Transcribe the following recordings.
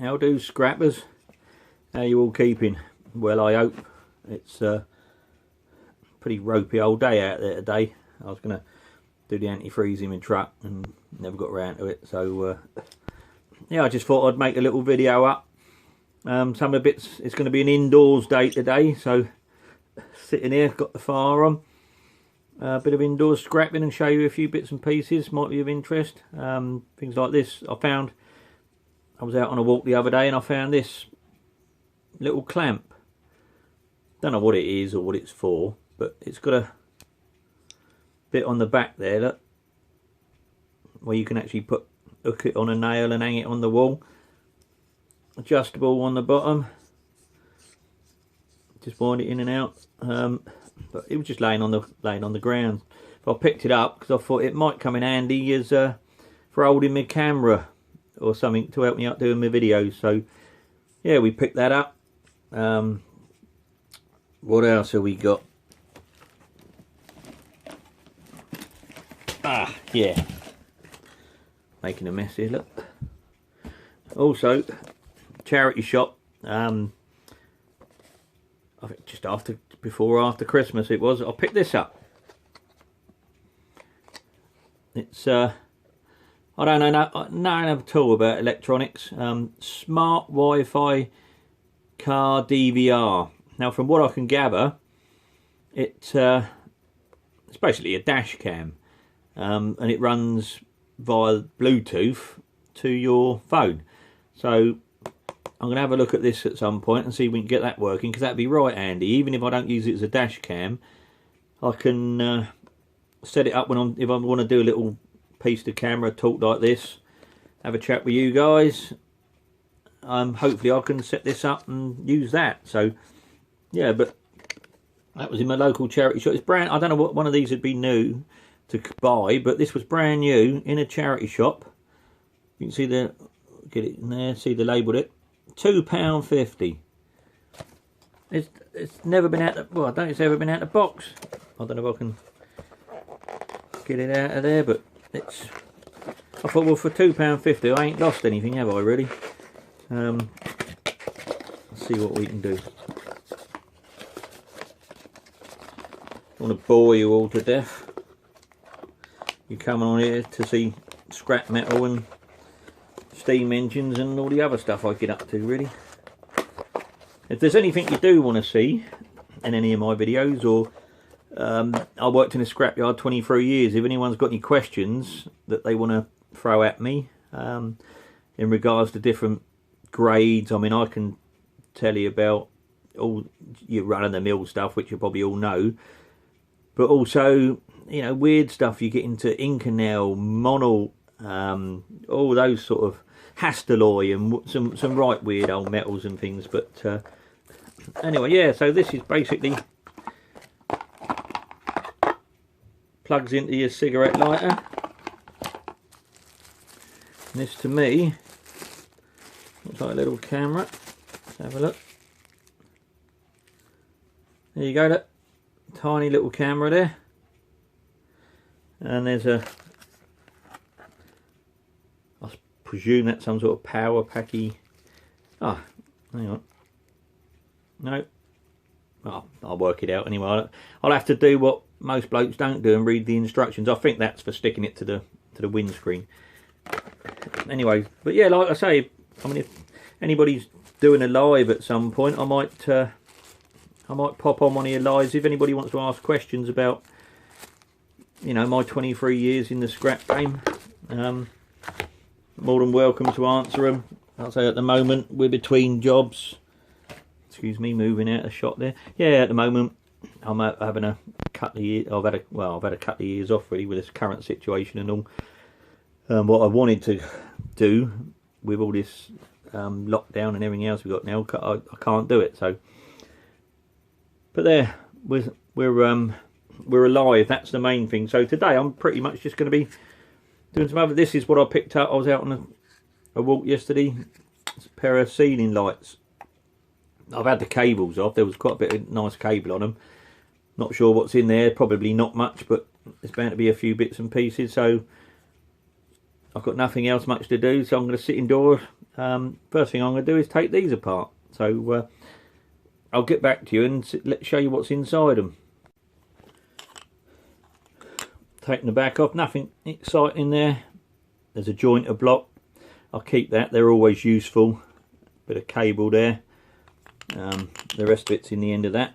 How do, scrappers? How you all keeping? Well, I hope. It's a pretty ropey old day out there today. I was going to do the antifreeze in my truck and never got around to it. So, yeah, I just thought I'd make a little video up. Some of the bits, it's going to be an indoors day today. So, sitting here, got the fire on. A bit of indoors scrapping and show you a few bits and pieces. Might be of interest. Things like this. I was out on a walk the other day and I found this little clamp. Don't know what it is or what it's for, but it's got a bit on the back there, look, where you can actually hook it on a nail and hang it on the wall. Adjustable on the bottom. Just wind it in and out. But it was just laying on the ground. So I picked it up because I thought it might come in handy as for holding my camera or something to help me out doing my videos. So yeah, we picked that up. What else have we got? Yeah, making a mess here, look. Also, charity shop. I think just before or after Christmas it was. I picked this up. It's I don't know nothing at all about electronics. Smart Wi-Fi car DVR. Now, from what I can gather, it's basically a dash cam, and it runs via Bluetooth to your phone. So I'm going to have a look at this at some point and see if we can get that working, because that'd be right handy. Even if I don't use it as a dash cam, I can set it up if I want to do a little piece to camera talk like this, have a chat with you guys. Hopefully I can set this up and use that. So yeah, but that was in my local charity shop. It's brand, I don't know what one of these would be new to buy, but this was brand new in a charity shop. You can see get it in there, see the label it. £2.50. It's never been out well, I don't think it's ever been out of the box. I don't know if I can get it out of there, but it's, I thought, well, for £2.50 I ain't lost anything, have I, really? Let's see what we can do. I want to bore you all to death. You're coming on here to see scrap metal and steam engines and all the other stuff I get up to, really. If there's anything you do want to see in any of my videos, or I worked in a scrapyard 23 years, if anyone's got any questions that they want to throw at me in regards to different grades, I mean, I can tell you about all your run-of-the-mill stuff, which you probably all know, but also, you know, weird stuff you get into, Inconel, Monel, all those sort of Hastelloy and some right weird old metals and things. But anyway, yeah, so this is basically plugs into your cigarette lighter. And this, to me, looks like a little camera. Let's have a look. There you go, look. Tiny little camera there. And there's I presume that's some sort of power packy. Oh, hang on. No. Oh, I'll work it out anyway. I'll have to do what most blokes don't do and read the instructions. I think that's for sticking it to the windscreen. Anyway, but yeah, like I say, I mean, if anybody's doing a live at some point, I might pop on one of your lives if anybody wants to ask questions about, you know, my 23 years in the scrap game. More than welcome to answer them. I'll say at the moment we're between jobs. Excuse me, moving out of shot there. Yeah, at the moment I'm having a couple of years. I've had a couple of years off, really, with this current situation and all. What I wanted to do with all this lockdown and everything else we've got now, I can't do it. So, but there, we're alive. That's the main thing. So today I'm pretty much just going to be doing some other. This is what I picked up. I was out on a walk yesterday. It's a pair of ceiling lights. I've had the cables off. There was quite a bit of nice cable on them. Not sure what's in there. Probably not much, but there's bound to be a few bits and pieces. So I've got nothing else much to do, so I'm going to sit indoors. First thing I'm going to do is take these apart. So I'll get back to you and show you what's inside them. Taking the back off, nothing exciting there. There's a jointer block. I'll keep that, they're always useful. Bit of cable there. The rest of it's in the end of that.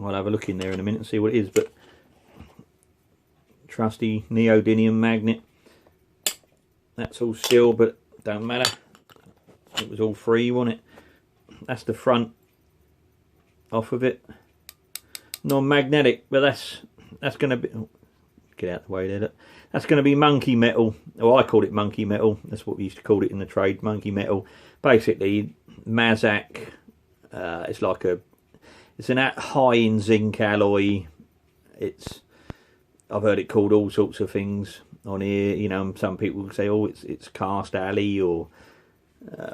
I'll have a look in there in a minute and see what it is, but trusty neodymium magnet. That's all steel, but don't matter. It was all free, wasn't it? That's the front off of it. Non-magnetic, but that's going to be... Oh, get out of the way there. Look. That's going to be monkey metal. Oh, I call it monkey metal. That's what we used to call it in the trade, monkey metal. Basically, Mazak. It's like it's an high in zinc alloy. I've heard it called all sorts of things on here. You know, some people say, oh, it's cast alley or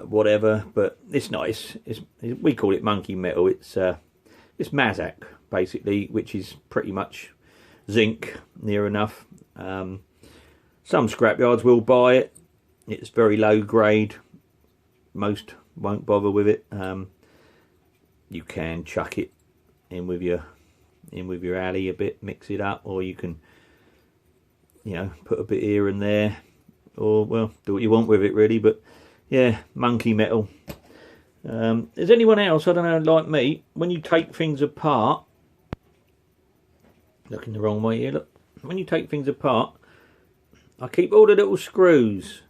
whatever, but it's nice. We call it monkey metal. It's Mazak basically, which is pretty much zinc near enough. Some scrapyards will buy it. It's very low grade. Most won't bother with it. You can chuck it in with your alley a bit, mix it up, or you can, you know, put a bit here and there, or well, do what you want with it really. But yeah, monkey metal. Is anyone else, I don't know, like me, when you take things apart, looking the wrong way here, look, when you take things apart, I keep all the little screws.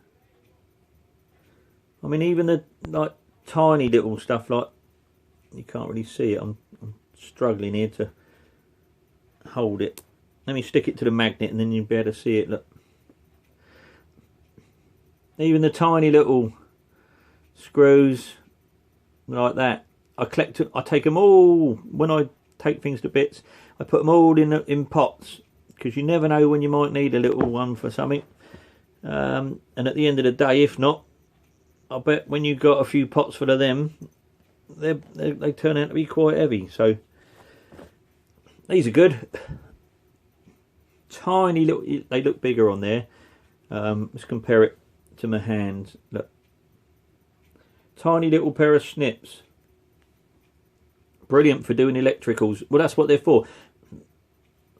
I mean, even the like tiny little stuff, like you can't really see it. I'm struggling here to hold it. Let me stick it to the magnet and then you'll be able to see it. Look, even the tiny little screws like that, I take them all. When I take things to bits, I put them all in pots, because you never know when you might need a little one for something. And at the end of the day, if not, I bet when you've got a few pots full of them, they turn out to be quite heavy. So these are good. Tiny little, they look bigger on there. Let's compare it to my hands. Look, tiny little pair of snips. Brilliant for doing electricals. Well, that's what they're for.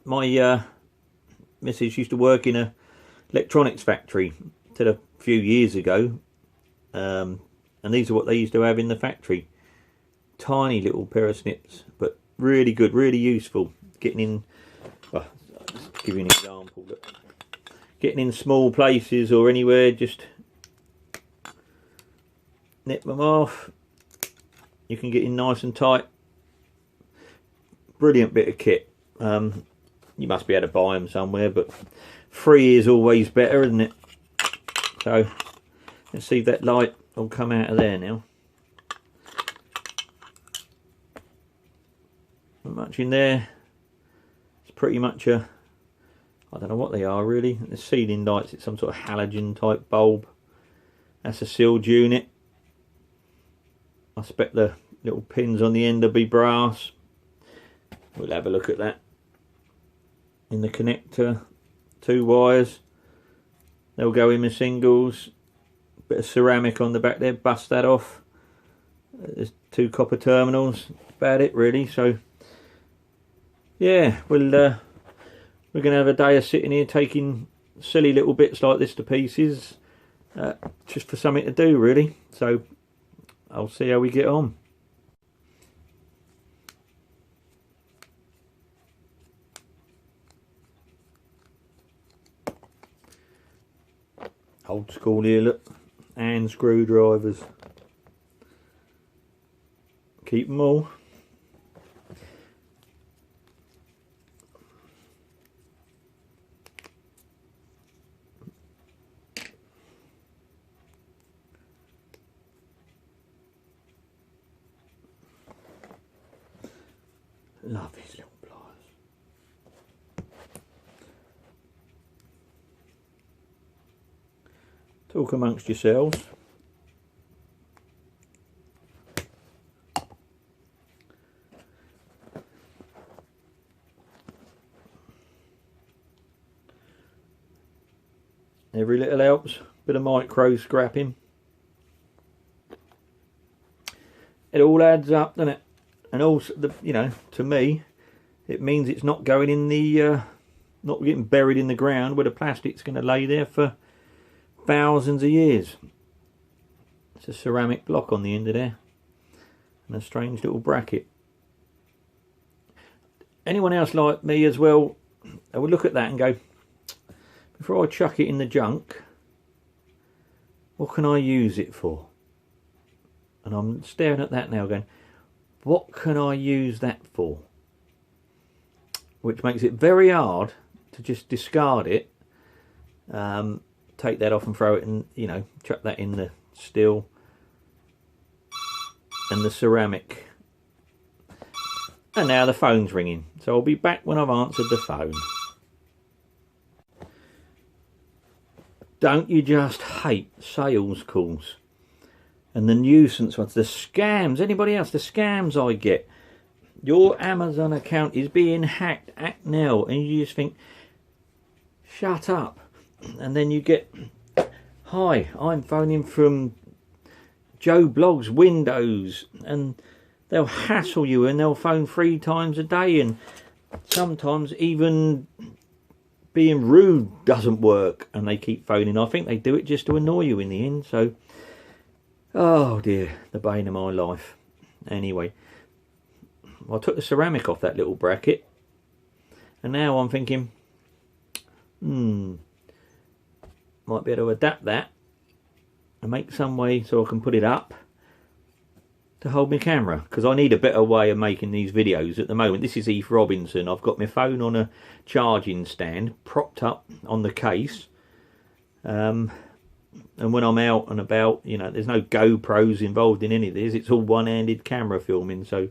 My missus used to work in a electronics factory till a few years ago, and these are what they used to have in the factory. Tiny little pair of snips, but really good, really useful. Getting in, well, I'll just give you an example. Look. Getting in small places or anywhere, just nip them off. You can get in nice and tight. Brilliant bit of kit. You must be able to buy them somewhere, but free is always better, isn't it? So let's see if that light will come out of there now. Not much in there. It's pretty much I don't know what they are really. The ceiling lights, it's some sort of halogen type bulb. That's a sealed unit. I expect the little pins on the end will be brass. We'll have a look at that. In the connector, 2 wires. They'll go in with singles. Bit of ceramic on the back there, bust that off. There's 2 copper terminals. About it really. So yeah, we're gonna have a day of sitting here taking silly little bits like this to pieces, just for something to do really. So I'll see how we get on. Old school here, look, and screwdrivers. Keep them all. Love these little pliers. Talk amongst yourselves. Every little helps. Bit of micro scrapping. It all adds up, doesn't it? And also, you know, to me, it means it's not going in the, not getting buried in the ground where the plastic's going to lay there for thousands of years. It's a ceramic block on the end of there, and a strange little bracket. Anyone else like me as well, I would look at that and go, before I chuck it in the junk, what can I use it for? And I'm staring at that now going, what can I use that for? Which makes it very hard to just discard it, take that off and throw it in, you know, chuck that in the steel and the ceramic. And now the phone's ringing, so I'll be back when I've answered the phone. Don't you just hate sales calls and the nuisance ones, the scams? Anybody else? The scams I get. Your Amazon account is being hacked, act now, and you just think, shut up. And then you get, hi, I'm phoning from Joe Bloggs Windows, and they'll hassle you and they'll phone 3 times a day, and sometimes even being rude doesn't work, and they keep phoning. I think they do it just to annoy you in the end. So, oh dear, the bane of my life. Anyway, I took the ceramic off that little bracket, and now I'm thinking, might be able to adapt that and make some way so I can put it up to hold my camera, because I need a better way of making these videos at the moment. This is Heath Robinson. I've got my phone on a charging stand propped up on the case, and when I'm out and about, you know, there's no GoPros involved in any of this. It's all one-handed camera filming. So,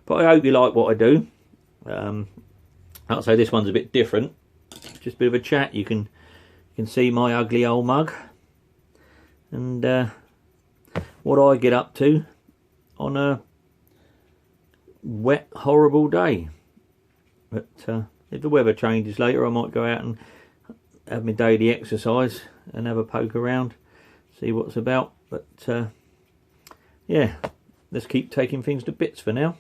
but I hope you like what I do. I'll say this one's a bit different, just a bit of a chat. You can see my ugly old mug and what I get up to on a wet, horrible day. But if the weather changes later, I might go out and have my daily exercise and have a poke around, see what's about. But yeah, let's keep taking things to bits for now.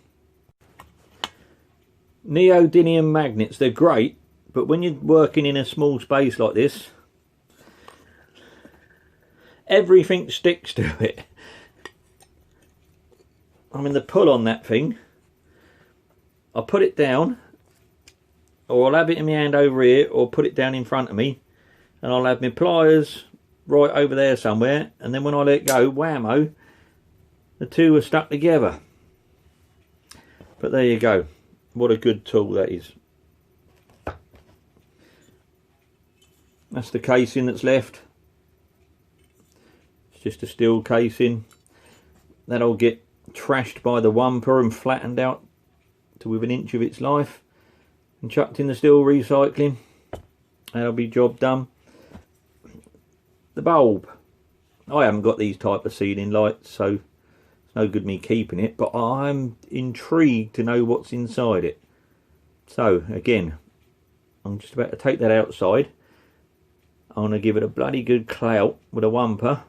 Neodymium magnets, they're great, but when you're working in a small space like this, everything sticks to it. I mean, the pull on that thing, I'll put it down, or I'll have it in my hand over here, or put it down in front of me, and I'll have my pliers right over there somewhere, and then when I let go, whammo, the two are stuck together. But there you go. What a good tool that is. That's the casing that's left. It's just a steel casing. That'll get trashed by the wumper and flattened out to within an inch of its life and chucked in the steel recycling. That'll be job done. The bulb. I haven't got these type of ceiling lights, so it's no good me keeping it, but I'm intrigued to know what's inside it. So again, I'm just about to take that outside. I'm going to give it a bloody good clout with a wumper.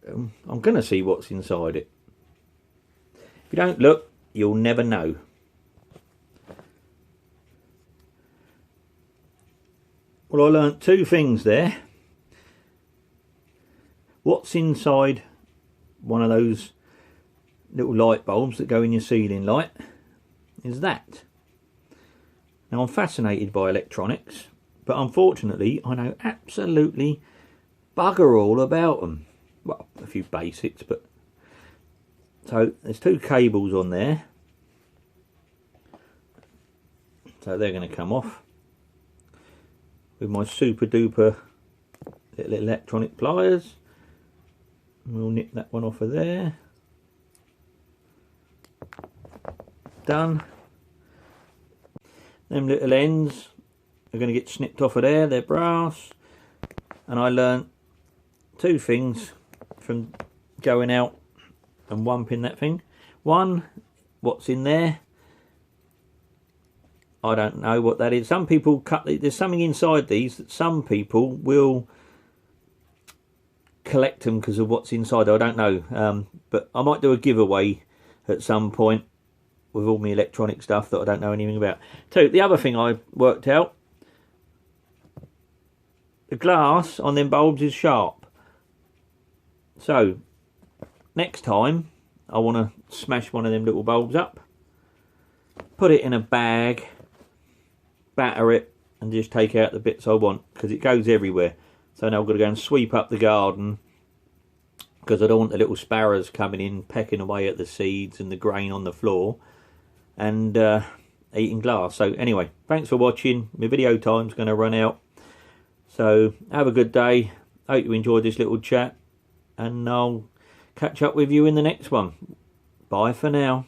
I'm going to see what's inside it. If you don't look, you'll never know. Well, I learnt 2 things there. What's inside one of those little light bulbs that go in your ceiling light is that. Now, I'm fascinated by electronics, but unfortunately I know absolutely bugger all about them. Well, a few basics, but so there's 2 cables on there, so they're going to come off with my super duper little electronic pliers. We'll nip that one off of there. Done. Them little ends are going to get snipped off of there. They're brass, and I learnt 2 things from going out and wumping that thing. One, what's in there. I don't know what that is. Some people there's something inside these that some people will collect them because of what's inside. I don't know, but I might do a giveaway at some point with all my electronic stuff that I don't know anything about. So the other thing I worked out, the glass on them bulbs is sharp. So next time I want to smash one of them little bulbs up, put it in a bag, batter it, and just take out the bits I want, because it goes everywhere. So now I've got to go and sweep up the garden, because I don't want the little sparrows coming in, pecking away at the seeds and the grain on the floor, and eating glass. So anyway, thanks for watching. My video time's going to run out. So have a good day. Hope you enjoyed this little chat, and I'll catch up with you in the next one. Bye for now.